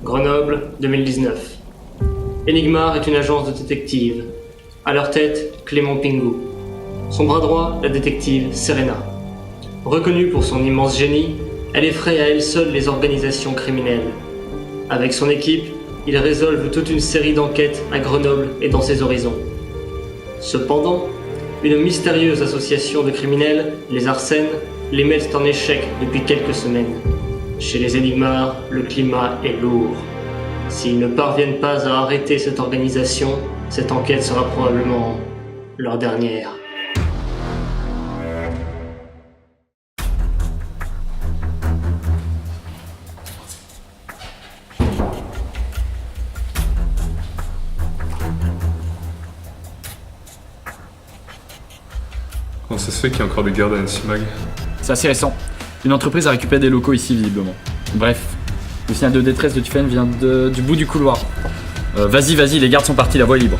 Grenoble, 2019. Enigmar est une agence de détectives. À leur tête, Clément Pingou. Son bras droit, la détective Serena. Reconnue pour son immense génie, elle effraie à elle seule les organisations criminelles. Avec son équipe, ils résolvent toute une série d'enquêtes à Grenoble et dans ses horizons. Cependant, une mystérieuse association de criminels, les Arsènes, les mettent en échec depuis quelques semaines. Chez les Enigmar, le climat est lourd. S'ils ne parviennent pas à arrêter cette organisation, cette enquête sera probablement leur dernière. Comment ça se fait qu'il y a encore des gardes à Ansimag? C'est assez récent. Une entreprise a récupéré des locaux ici, visiblement. Bref, le signal de détresse de Tiffen vient du bout du couloir. Vas-y, les gardes sont partis, la voie est libre.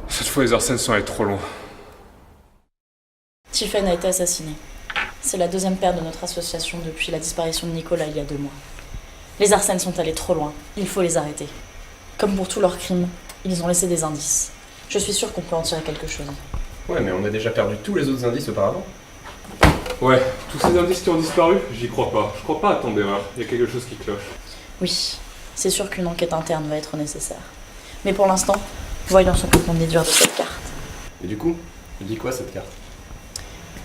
Cette fois, les Arsènes sont allés trop loin. Tiffen a été assassinée. C'est la deuxième paire de notre association depuis la disparition de Nicolas il y a 2 mois. Les Arsènes sont allés trop loin. Il faut les arrêter. Comme pour tous leurs crimes, ils ont laissé des indices. Je suis sûre qu'on peut en tirer quelque chose. Ouais, mais on a déjà perdu tous les autres indices auparavant. Ouais, tous ces indices qui ont disparu, j'y crois pas. Je crois pas à tant d'erreurs. Il y a quelque chose qui cloche. Oui, c'est sûr qu'une enquête interne va être nécessaire. Mais pour l'instant, voyons ce qu'on peut déduire de cette carte. Et du coup, il dit quoi cette carte?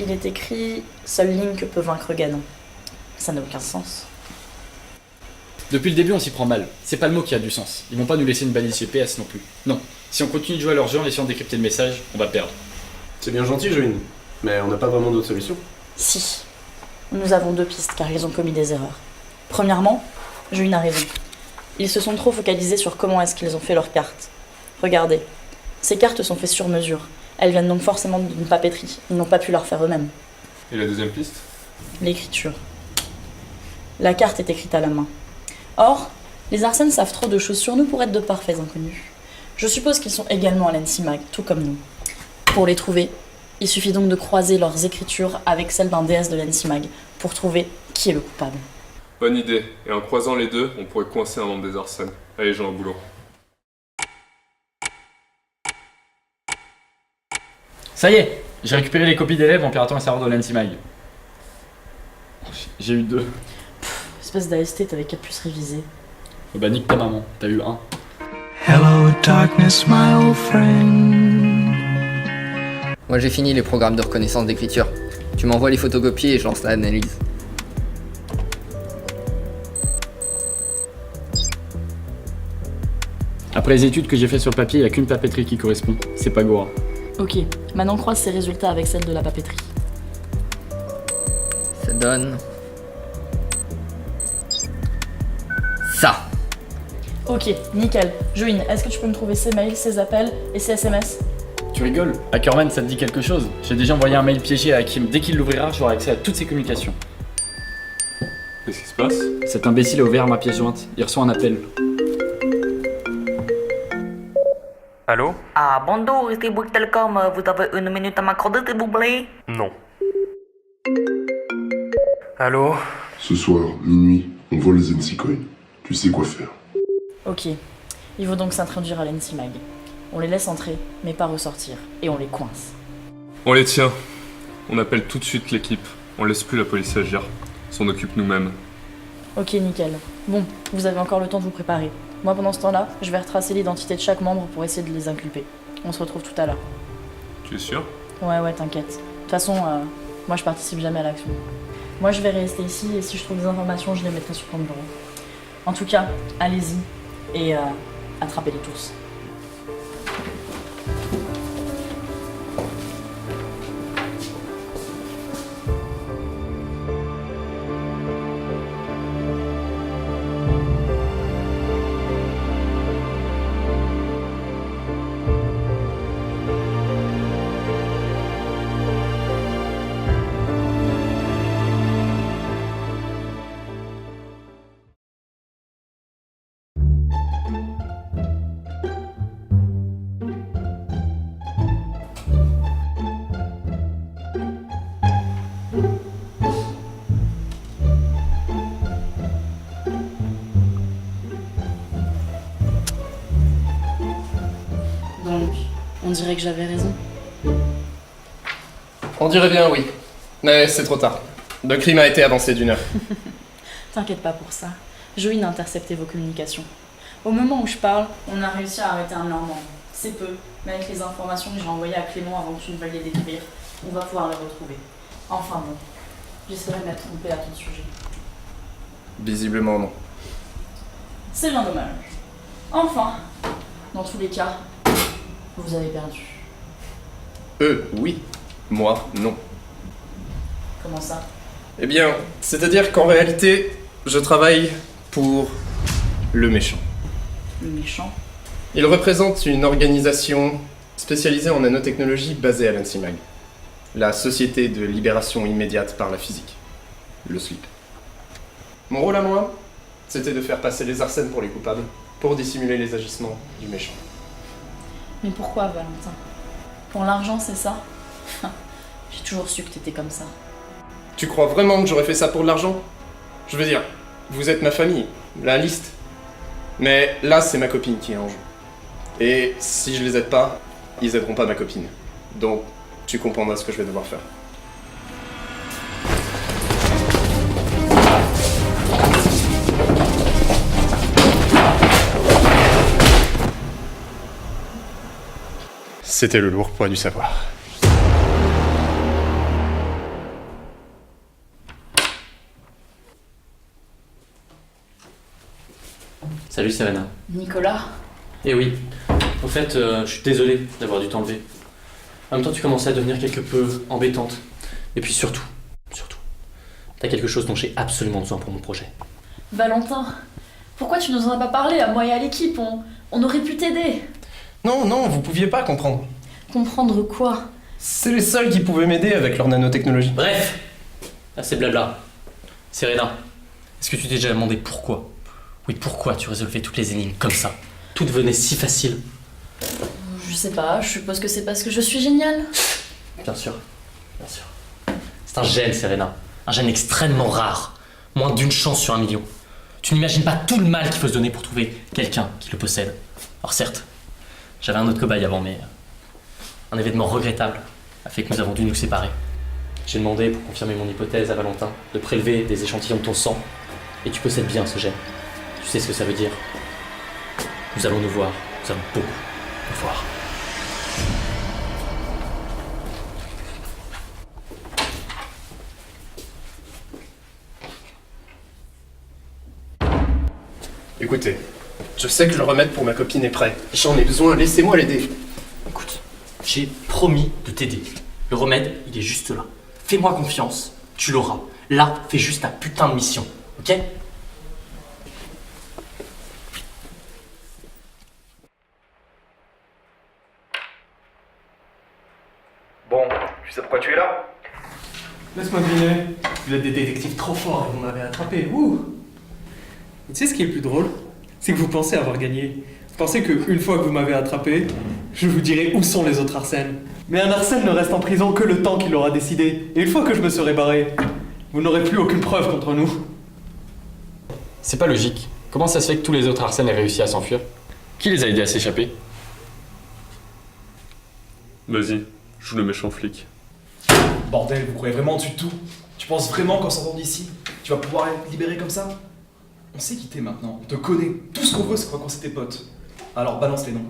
Il est écrit « Seule Link peut vaincre Ganon ». Ça n'a aucun sens. Depuis le début, on s'y prend mal. C'est pas le mot qui a du sens. Ils vont pas nous laisser une balise GPS non plus. Non. Si on continue de jouer à leur jeu en essayant de décrypter le message, on va perdre. C'est bien gentil, Joine, mais on n'a pas vraiment d'autre solution. Si. Nous avons 2 pistes car ils ont commis des erreurs. Premièrement, Juin a raison. Ils se sont trop focalisés sur comment est-ce qu'ils ont fait leurs cartes. Regardez, ces cartes sont faites sur mesure. Elles viennent donc forcément d'une papeterie. Ils n'ont pas pu leur faire eux-mêmes. Et la deuxième piste? L'écriture. La carte est écrite à la main. Or, les Arsènes savent trop de choses sur nous pour être de parfaits inconnus. Je suppose qu'ils sont également à l'Ansimag, tout comme nous. Pour les trouver, il suffit donc de croiser leurs écritures avec celles d'un DS de l'Ansimag pour trouver qui est le coupable. Bonne idée. Et en croisant les deux, on pourrait coincer un membre des Arsènes. Allez, Jean, au boulot. Ça y est, j'ai récupéré les copies d'élèves en piratant un serveur de l'Ansimag. J'ai eu 2. Espèce d'AST, t'avais qu'à plus réviser. Oh bah nique ta maman, t'as eu 1. Hello darkness, my old friend. Moi j'ai fini les programmes de reconnaissance d'écriture. Tu m'envoies les photocopies et je lance l'analyse. Après les études que j'ai fait sur le papier, il n'y a qu'une papeterie qui correspond. C'est Pagora. Ok, maintenant croise ces résultats avec celles de la papeterie. Ça donne... ça. Ok, nickel. Juin, est-ce que tu peux me trouver ces mails, ces appels et ces SMS? Tu rigoles? Hackerman, ça te dit quelque chose? J'ai déjà envoyé un mail piégé à Hakim. Dès qu'il l'ouvrira, j'aurai accès à toutes ses communications. Qu'est-ce qui se passe? Cet imbécile a ouvert ma pièce jointe. Il reçoit un appel. Allô? Ah, bonjour, ici Bouygues Telecom. Vous avez 1 minute à m'accorder, s'il vous plaît? Non. Allô? Ce soir, minuit, on voit les NC-Coins. Tu sais quoi faire. Ok, il faut donc s'introduire à l'Ansimag. On les laisse entrer, mais pas ressortir, et on les coince. On les tient. On appelle tout de suite l'équipe. On laisse plus la police agir. On s'en occupe nous-mêmes. Ok, nickel. Bon, vous avez encore le temps de vous préparer. Moi, pendant ce temps-là, je vais retracer l'identité de chaque membre pour essayer de les inculper. On se retrouve tout à l'heure. Tu es sûr? Ouais, t'inquiète. De toute façon, moi je participe jamais à l'action. Moi je vais rester ici et si je trouve des informations, je les mettrai sur ton bureau. En tout cas, allez-y et attrapez-les tous. On dirait que j'avais raison. On dirait bien oui. Mais c'est trop tard. Le crime a été avancé d'1 heure. T'inquiète pas pour ça. Joïne a intercepté vos communications. Au moment où je parle, on a réussi à arrêter un Normand. C'est peu, mais avec les informations que j'ai envoyées à Clément avant que tu ne veuilles les détruire, on va pouvoir les retrouver. Enfin bon, j'espérais m'être trompée à ton sujet. Visiblement non. C'est bien dommage. Enfin, dans tous les cas, vous avez perdu. Eux, oui. Moi, non. Comment ça? Eh bien, c'est-à-dire qu'en réalité, je travaille pour le méchant. Le méchant? Il représente une organisation spécialisée en nanotechnologie basée à l'ANSIMAG. La Société de Libération Immédiate par la Physique. Le SLIP. Mon rôle à moi, c'était de faire passer les Arsènes pour les coupables, pour dissimuler les agissements du méchant. Mais pourquoi, Valentin? Pour l'argent, c'est ça? J'ai toujours su que t'étais comme ça. Tu crois vraiment que j'aurais fait ça pour de l'argent? Je veux dire, vous êtes ma famille, la liste. Mais là, c'est ma copine qui est en jeu. Et si je les aide pas, ils aideront pas ma copine. Donc, tu comprendras ce que je vais devoir faire. C'était le lourd poids du savoir. Salut Serena. Nicolas? Eh oui, au fait, je suis désolé d'avoir dû t'enlever. En même temps, tu commençais à devenir quelque peu embêtante. Et puis surtout, t'as quelque chose dont j'ai absolument besoin pour mon projet. Valentin, pourquoi tu nous en as pas parlé à moi et à l'équipe? On aurait pu t'aider. Non, vous pouviez pas comprendre. Comprendre quoi? C'est les seuls qui pouvaient m'aider avec leur nanotechnologie. Bref, assez blabla. Serena, est-ce que tu t'es déjà demandé pourquoi? Oui, pourquoi tu résolvais toutes les énigmes comme ça? Tout devenait si facile. Je sais pas, je suppose que c'est parce que je suis géniale. Bien sûr. C'est un gène, Serena. Un gène extrêmement rare. Moins d'1 chance sur 1 million. Tu n'imagines pas tout le mal qu'il faut se donner pour trouver quelqu'un qui le possède. Alors certes, j'avais un autre cobaye avant, mais un événement regrettable a fait que nous avons dû nous séparer. J'ai demandé, pour confirmer mon hypothèse à Valentin, de prélever des échantillons de ton sang. Et tu possèdes bien ce gène. Tu sais ce que ça veut dire. Nous allons nous voir. Nous allons beaucoup nous voir. Écoutez, je sais que le remède pour ma copine est prêt. J'en ai besoin, laissez-moi l'aider. Écoute, j'ai promis de t'aider. Le remède, il est juste là. Fais-moi confiance, tu l'auras. Là, fais juste ta putain de mission, ok? Bon, tu sais pourquoi tu es là? Laisse-moi deviner. Vous êtes des détectives trop forts et vous m'avez attrapé. Ouh! Et tu sais ce qui est le plus drôle? C'est que vous pensez avoir gagné. Vous pensez qu'une fois que vous m'avez attrapé, je vous dirai où sont les autres Arsènes. Mais un Arsène ne reste en prison que le temps qu'il aura décidé. Et une fois que je me serai barré, vous n'aurez plus aucune preuve contre nous. C'est pas logique. Comment ça se fait que tous les autres Arsènes aient réussi à s'enfuir? Qui les a aidés à s'échapper? Vas-y, joue le méchant flic. Bordel, vous croyez vraiment dessus de tout? Tu penses vraiment qu'en sortant d'ici, tu vas pouvoir être libéré comme ça? On sait qui t'es maintenant, on te connaît. Tout ce qu'on veut, c'est croire qu'on c'est tes potes. Alors balance les noms.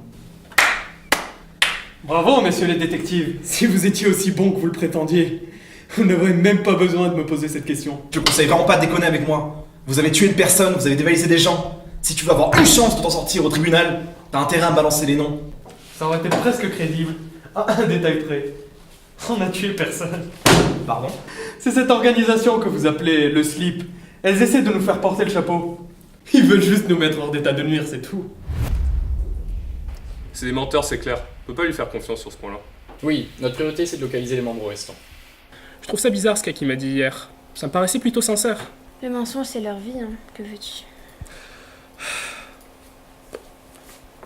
Bravo, messieurs les détectives. Si vous étiez aussi bons que vous le prétendiez, vous n'aurez même pas besoin de me poser cette question. Je te conseille vraiment pas de déconner avec moi. Vous avez tué une personne, vous avez dévalisé des gens. Si tu veux avoir une chance de t'en sortir au tribunal, t'as intérêt à me balancer les noms. Ça aurait été presque crédible. À un détail près. On n'a tué personne. Pardon? C'est cette organisation que vous appelez le SLIP. Elles essaient de nous faire porter le chapeau. Ils veulent juste nous mettre hors d'état de nuire, c'est tout. C'est des menteurs, c'est clair. On peut pas lui faire confiance sur ce point-là. Oui, notre priorité c'est de localiser les membres restants. Je trouve ça bizarre ce qu'il m'a dit hier. Ça me paraissait plutôt sincère. Le mensonge, c'est leur vie, hein. Que veux-tu?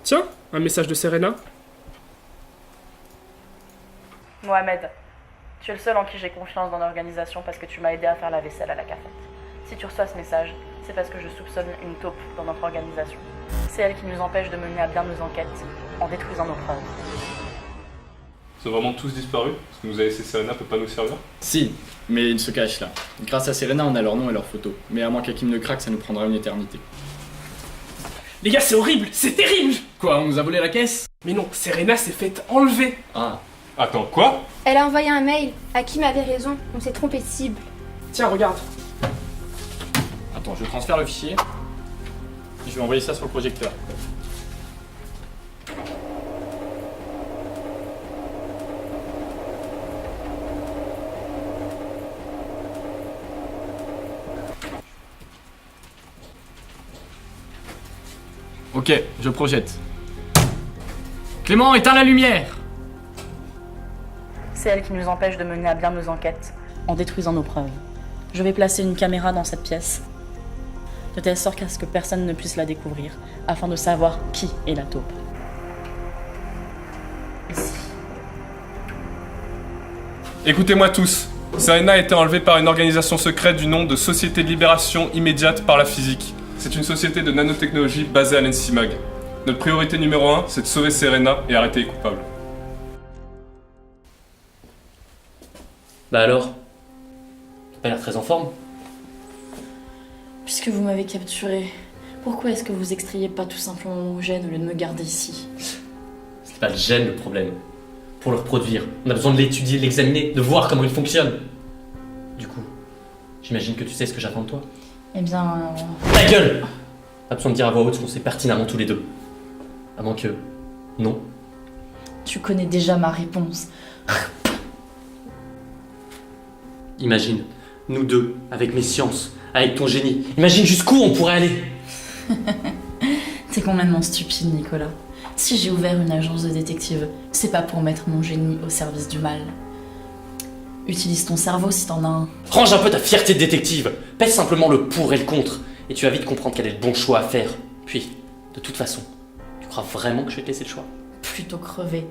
Tiens, un message de Serena. Mohamed, tu es le seul en qui j'ai confiance dans l'organisation parce que tu m'as aidé à faire la vaisselle à la cafette. Si tu reçois ce message, c'est parce que je soupçonne une taupe dans notre organisation. C'est elle qui nous empêche de mener à bien nos enquêtes en détruisant nos preuves. Ils ont vraiment tous disparu? Ce que nous a laissé Serena peut pas nous servir? Si, mais ils se cachent là. Grâce à Serena, on a leur nom et leur photo. Mais à moins qu'Hakim ne craque, ça nous prendra une éternité. Les gars, c'est horrible, c'est terrible! Quoi, on nous a volé la caisse? Mais non, Serena s'est faite enlever! Ah. Attends, quoi? Elle a envoyé un mail. Hakim avait raison, on s'est trompé de cible. Tiens, regarde. Attends, je transfère le fichier. Je vais envoyer ça sur le projecteur. Ok, je projette. Clément, éteins la lumière! C'est elle qui nous empêche de mener à bien nos enquêtes, en détruisant nos preuves. Je vais placer une caméra dans cette pièce, de telle sorte à ce que personne ne puisse la découvrir, afin de savoir qui est la taupe. Ici. Écoutez-moi tous. Serena a été enlevée par une organisation secrète du nom de Société de Libération Immédiate par la Physique. C'est une société de nanotechnologie basée à l'NCMAG. Notre priorité numéro 1, c'est de sauver Serena et arrêter les coupables. Bah alors? T'as pas l'air très en forme? Puisque vous m'avez capturé, pourquoi est-ce que vous extrayez pas tout simplement mon gène au lieu de me garder ici? C'est pas le gène le problème. Pour le reproduire, on a besoin de l'étudier, de l'examiner, de voir comment il fonctionne. Du coup, j'imagine que tu sais ce que j'attends de toi. Eh bien... Ta gueule! Pas besoin de dire à voix haute ce qu'on sait pertinemment tous les deux. À moins que... Non. Tu connais déjà ma réponse. Imagine, nous deux, avec mes sciences, avec ton génie. Imagine jusqu'où on pourrait aller. T'es complètement stupide, Nicolas. Si j'ai ouvert une agence de détective, c'est pas pour mettre mon génie au service du mal. Utilise ton cerveau si t'en as un. Range un peu ta fierté de détective. Pèse simplement le pour et le contre. Et tu vas vite comprendre quel est le bon choix à faire. Puis, de toute façon, tu crois vraiment que je vais te laisser le choix? Plutôt crever.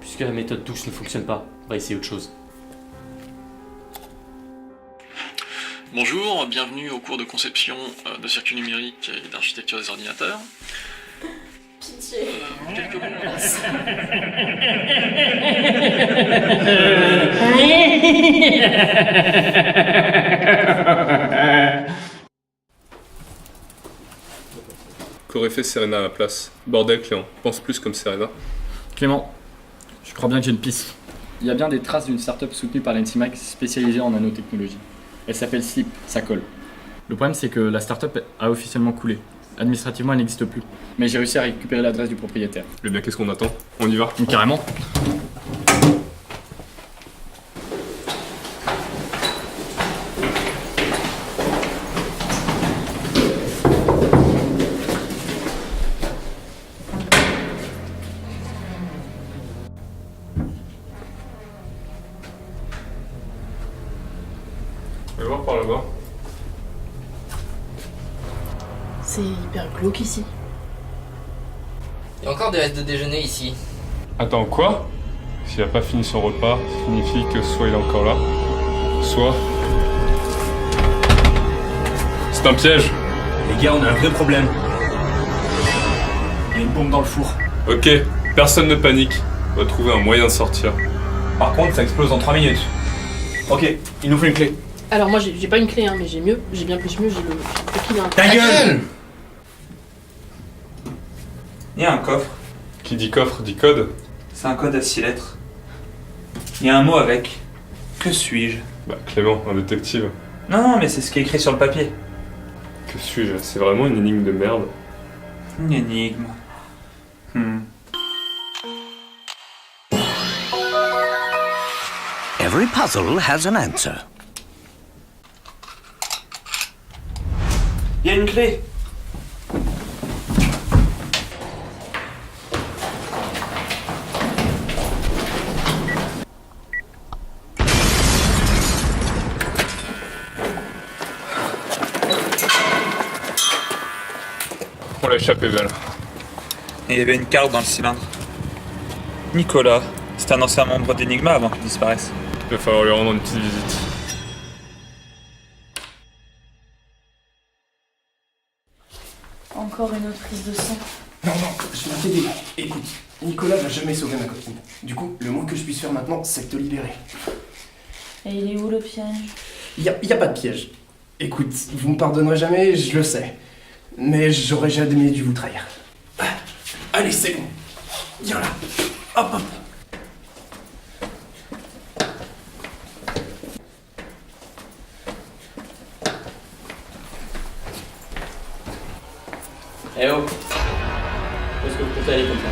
Puisque la méthode douce ne fonctionne pas, on va essayer autre chose. Bonjour, bienvenue au cours de conception de circuits numériques et d'architecture des ordinateurs. Pitié. Quelques mots. Qu'aurait fait Serena à ma place? Bordel, Clément. Pense plus comme Serena. Clément, je crois bien que j'ai une piste. Il y a bien des traces d'une start-up soutenue par l'NCMAG spécialisée en nanotechnologie. Elle s'appelle Sleep, ça colle. Le problème, c'est que la start-up a officiellement coulé. Administrativement, elle n'existe plus. Mais j'ai réussi à récupérer l'adresse du propriétaire. Eh bien, qu'est-ce qu'on attend? On y va? Carrément. On va voir par là-bas. C'est hyper glauque ici. Il y a encore des restes de déjeuner ici. Attends, quoi? S'il a pas fini son repas, ça signifie que soit il est encore là, soit... C'est un piège! Les gars, on a un vrai problème. Il y a une bombe dans le four. Ok, personne ne panique. On va trouver un moyen de sortir. Par contre, ça explose en 3 minutes. Ok, il nous faut une clé. Alors moi j'ai pas une clé, hein, mais j'ai mieux, j'ai bien plus mieux, j'ai le killer. Ta gueule! Il y a un coffre. Qui dit coffre dit code? C'est un code à 6 lettres. Il y a un mot avec. Que suis-je? Bah, Clément, un détective. Non, mais c'est ce qui est écrit sur le papier. Que suis-je? C'est vraiment une énigme de merde. Une énigme. Every puzzle has an answer. Il y a une clé. On l'a échappé belle. Et il y avait une carte dans le cylindre. Nicolas, c'est un ancien membre d'Enigma avant qu'il disparaisse. Il va falloir lui rendre une petite visite. Encore une autre prise de sang. Non, je viens t'aider. Écoute, Nicolas va jamais sauver ma copine. Du coup, le moins que je puisse faire maintenant, c'est de te libérer. Et il est où le piège? Y a pas de piège. Écoute, vous me pardonnerez jamais, je le sais. Mais j'aurais jamais dû vous trahir. Allez, c'est bon. Viens là. Hop, hop. Eh oh! Où est-ce que vous comptez aller comme ça?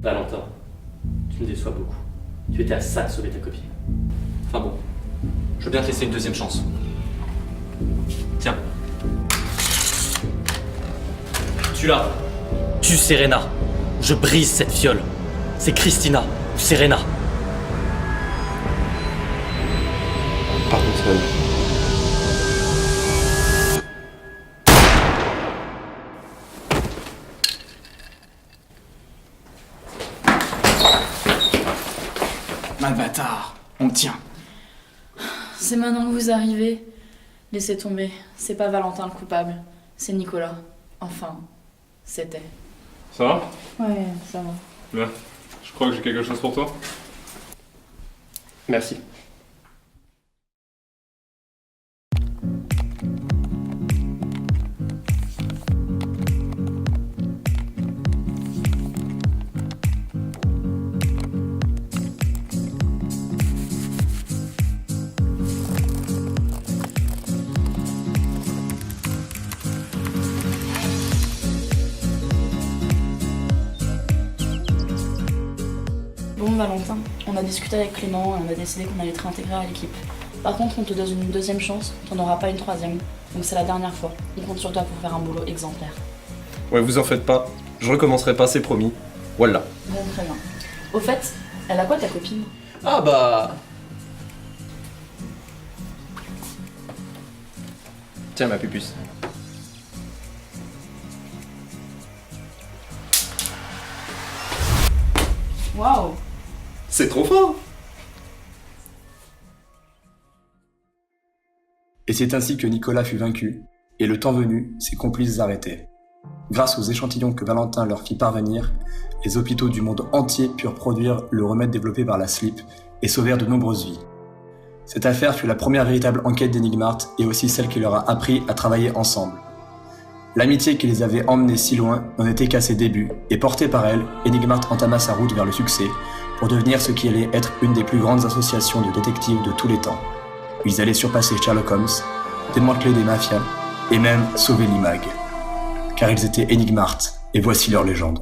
Valentin, tu me déçois beaucoup. Tu étais à ça de sauver ta copine. Enfin bon, je veux bien te laisser une deuxième chance. Tiens. Tu l'as. Tue Serena. Je brise cette fiole. C'est Christina ou Serena. Pardon, Serena. Mal bâtard, on te tient. C'est maintenant que vous arrivez. Laissez tomber, c'est pas Valentin le coupable, c'est Nicolas. Enfin, c'était. Ça va? Ouais, ça va. Bien. Je crois que j'ai quelque chose pour toi. Merci. Bon Valentin, on a discuté avec Clément et on a décidé qu'on allait te réintégrer à l'équipe. Par contre, on te donne une deuxième chance, t'en auras pas une troisième. Donc c'est la dernière fois. On compte sur toi pour faire un boulot exemplaire. Ouais, vous en faites pas. Je recommencerai pas, c'est promis. Voilà. Bon, très bien. Au fait, elle a quoi ta copine? Ah bah... Tiens ma pupuce. Waouh! C'est trop fort! Et c'est ainsi que Nicolas fut vaincu, et le temps venu, ses complices arrêtés. Grâce aux échantillons que Valentin leur fit parvenir, les hôpitaux du monde entier purent produire le remède développé par la SLIP et sauvèrent de nombreuses vies. Cette affaire fut la première véritable enquête d'Enigmart et aussi celle qui leur a appris à travailler ensemble. L'amitié qui les avait emmenés si loin n'en était qu'à ses débuts, et porté par elle, Enigmart entama sa route vers le succès pour devenir ce qui allait être une des plus grandes associations de détectives de tous les temps. Ils allaient surpasser Sherlock Holmes, démanteler des mafias et même sauver l'IMAG. Car ils étaient Enigmart, et voici leur légende.